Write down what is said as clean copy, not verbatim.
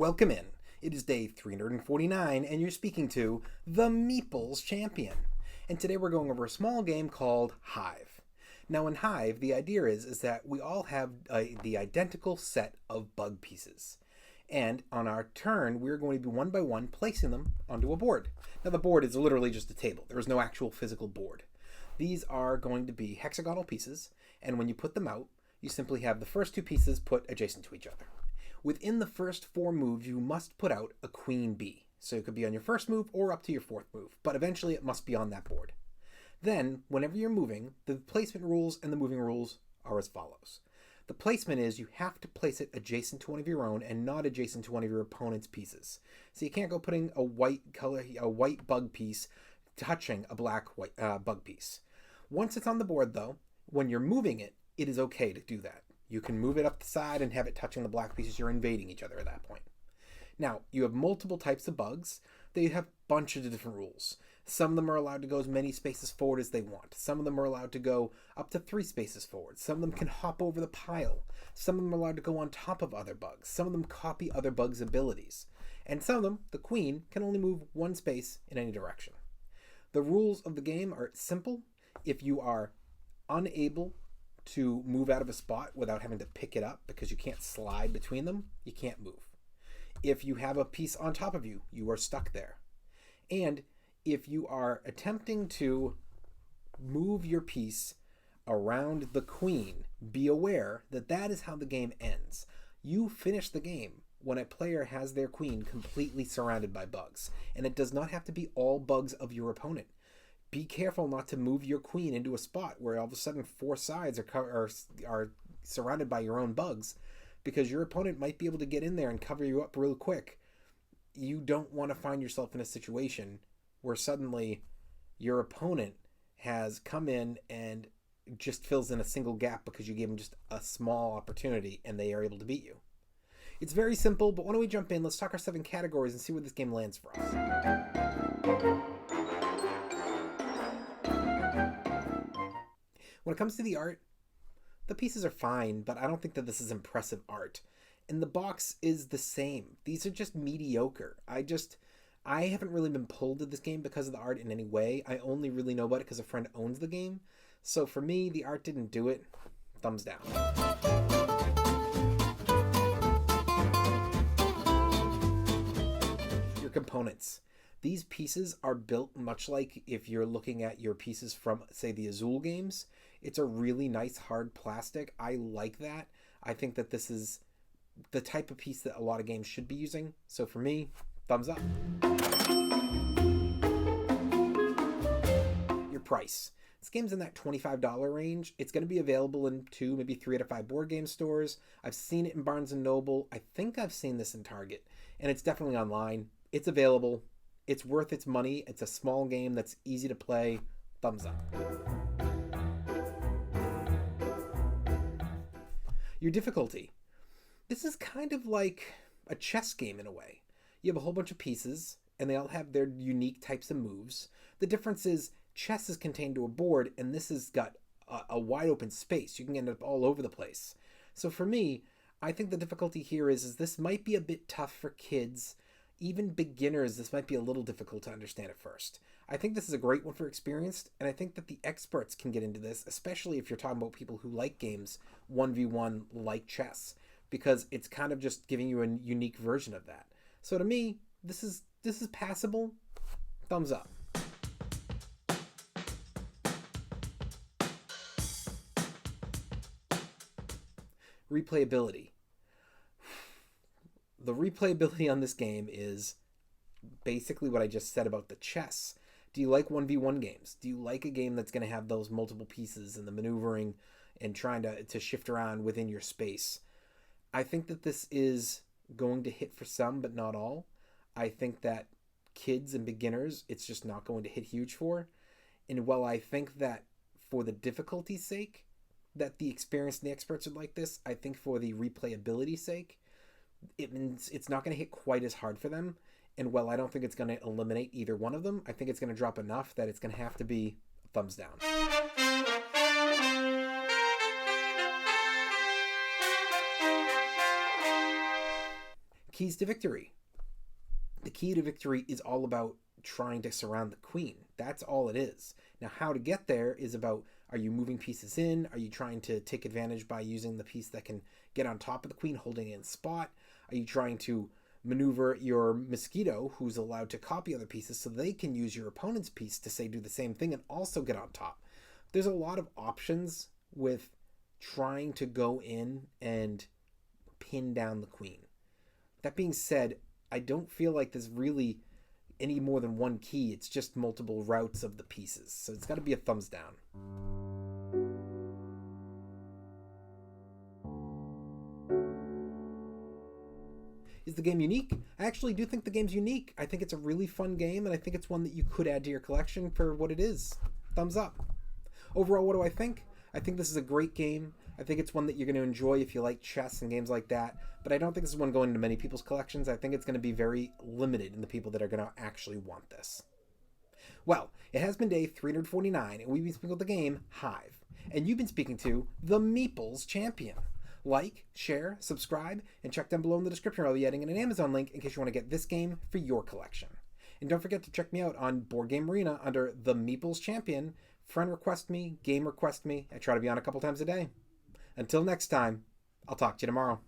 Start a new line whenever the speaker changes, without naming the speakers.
Welcome in. It is day 349, and you're speaking to the Meeple's Champion. And today we're going over a small game called Hive. Now in Hive, the idea is that we all have the identical set of bug pieces. And on our turn, we're going to be one by one placing them onto a board. Now the board is literally just a table. There is no actual physical board. These are going to be hexagonal pieces, and when you put them out, you simply have the first two pieces put adjacent to each other. Within the first 4 moves, you must put out a queen bee. So it could be on your first move or up to your 4th move, but eventually it must be on that board. Then, whenever you're moving, the placement rules and the moving rules are as follows. The placement is you have to place it adjacent to one of your own and not adjacent to one of your opponent's pieces. So you can't go putting a white bug piece touching a black bug piece. Once it's on the board though, when you're moving it, it is okay to do that. You can move it up the side and have it touching the black pieces. You're invading each other at that point. Now, you have multiple types of bugs. They have a bunch of different rules. Some of them are allowed to go as many spaces forward as they want. Some of them are allowed to go up to 3 spaces forward. Some of them can hop over the pile. Some of them are allowed to go on top of other bugs. Some of them copy other bugs' abilities. And some of them, the queen, can only move 1 space in any direction. The rules of the game are simple. If you are unable to move out of a spot without having to pick it up because you can't slide between them, you can't move. If you have a piece on top of you, you are stuck there. And if you are attempting to move your piece around the queen, be aware that that is how the game ends. You finish the game when a player has their queen completely surrounded by bugs. And it does not have to be all bugs of your opponent. Be careful not to move your queen into a spot where all of a sudden 4 sides are surrounded by your own bugs, because your opponent might be able to get in there and cover you up real quick. You don't want to find yourself in a situation where suddenly your opponent has come in and just fills in a single gap because you gave them just a small opportunity and they are able to beat you. It's very simple, but why don't we jump in? Let's talk our 7 categories and see where this game lands for us. When it comes to the art, the pieces are fine, but I don't think that this is impressive art. And the box is the same. These are just mediocre. I haven't really been pulled to this game because of the art in any way. I only really know about it because a friend owns the game. So for me, the art didn't do it. Thumbs down. Your components. These pieces are built much like if you're looking at your pieces from, say, the Azul games. It's a really nice hard plastic. I like that. I think that this is the type of piece that a lot of games should be using. So for me, thumbs up. Your price. This game's in that $25 range. It's going to be available in 2, maybe 3 out of 5 board game stores. I've seen it in Barnes & Noble. I think I've seen this in Target. And it's definitely online. It's available. It's worth its money. It's a small game that's easy to play. Thumbs up. Your difficulty. This is kind of like a chess game in a way. You have a whole bunch of pieces, and they all have their unique types of moves. The difference is chess is contained to a board, and this has got a wide open space. You can end up all over the place. So for me, I think the difficulty here is this might be a bit tough for kids. Even beginners, this might be a little difficult to understand at first. I think this is a great one for experienced, and I think that the experts can get into this, especially if you're talking about people who like games 1v1 like chess, because it's kind of just giving you a unique version of that. So to me, this is passable. Thumbs up. Replayability. The replayability on this game is basically what I just said about the chess. Do you like 1v1 games? Do you like a game that's going to have those multiple pieces and the maneuvering and trying to shift around within your space? I think that this is going to hit for some, but not all. I think that kids and beginners, it's just not going to hit huge for. And while I think that for the difficulty's sake, that the experienced and the experts would like this, I think for the replayability sake, it means it's not going to hit quite as hard for them. And while I don't think it's going to eliminate either one of them, I think it's going to drop enough that it's going to have to be a thumbs down. Keys to victory. The key to victory is all about trying to surround the queen. That's all it is. Now, how to get there is about, are you moving pieces in? Are you trying to take advantage by using the piece that can get on top of the queen, holding it in spot? Are you trying to maneuver your mosquito, who's allowed to copy other pieces, so they can use your opponent's piece to, say, do the same thing and also get on top? There's a lot of options with trying to go in and pin down the queen. That being said, I don't feel like there's really any more than one key. It's just multiple routes of the pieces. So it's got to be a thumbs down. Is the game unique? I actually do think the game's unique. I think it's a really fun game, and I think it's one that you could add to your collection for what it is. Thumbs up. Overall, what do I think? I think this is a great game. I think it's one that you're going to enjoy if you like chess and games like that, but I don't think this is one going into many people's collections. I think it's going to be very limited in the people that are going to actually want this. Well, it has been day 349, and we've been speaking with the game Hive, and you've been speaking to the Meeple's champion. Like, share, subscribe, and check down below in the description. I'll be adding in an Amazon link in case you want to get this game for your collection. And don't forget to check me out on Board Game Arena under the Meeple's champion. Friend request me, game request me. I try to be on a couple times a day. Until next time, I'll talk to you tomorrow.